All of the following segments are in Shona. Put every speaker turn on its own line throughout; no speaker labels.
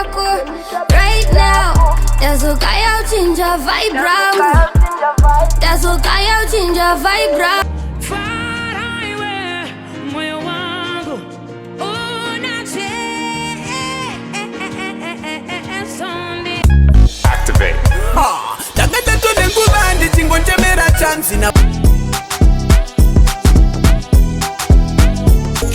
yako right now. Tazokaya uchinja vibe round. Tazokaya uchinja vibe round.
Activate.
Takata tone ngubandi tingonjemera chance na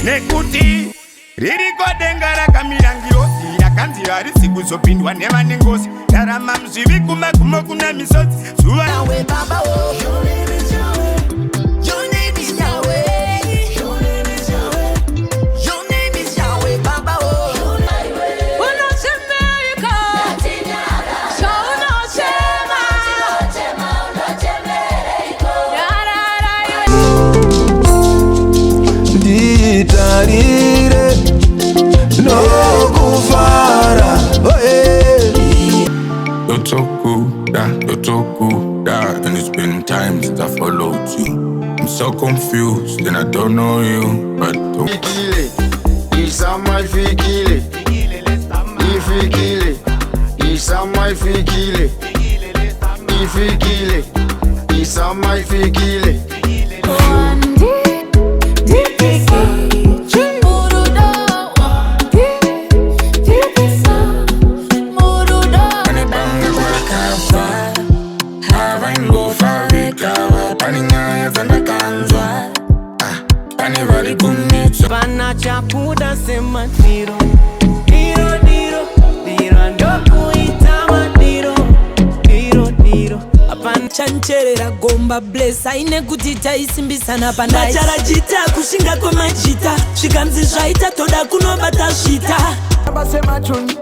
Nekuti ririko denga rakamirangiroti yakanzi harisi kuzopindwa nevanengozi ndarama mzvivi kumagumo kuna misodzi zuva
nawe baba oh.
No kufara you're so good, and it's been time since I followed you. I'm so confused and I don't know you, but don't
it's on my fikile. Ifikile. It's on my fikile. Ifikile. It's on my fikile.
Chapuda sema diro ndoku itama diro apana
chancherera gomba bless aine kuti taisimbisana pandai macharajita kushinga kwemajita zvikanzi zvaita toda kunobata zvita
basema chuni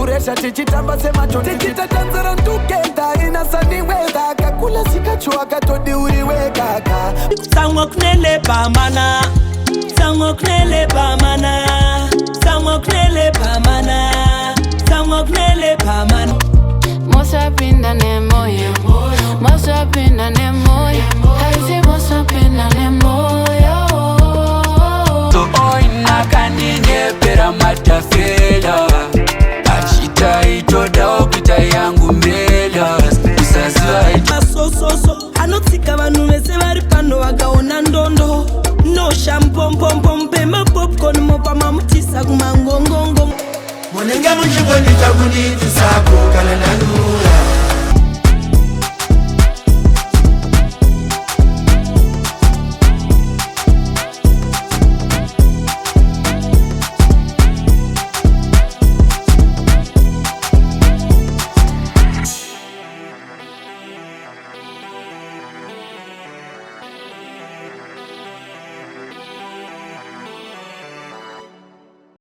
uresha tichitamba sema chuni tichitatanzira ndukenda inasaniweka kakula sikachua katodi uriweka
tsamwa kunele pamana Tsamwa kunele pamana
Mosa pinda ne moyo. Mosa pinda ne moyo. Haisi mosa pinda ne moyo.
So oina kandinye pera matafela Achita itoda opita yangu mbela Usaziwa ito
So anotsika vanhu vese vari pano vakaona ndondo no shampom pema popcorn mopa mamutisa kumangongongo
munenge muchikondita kuniti sako kana nanura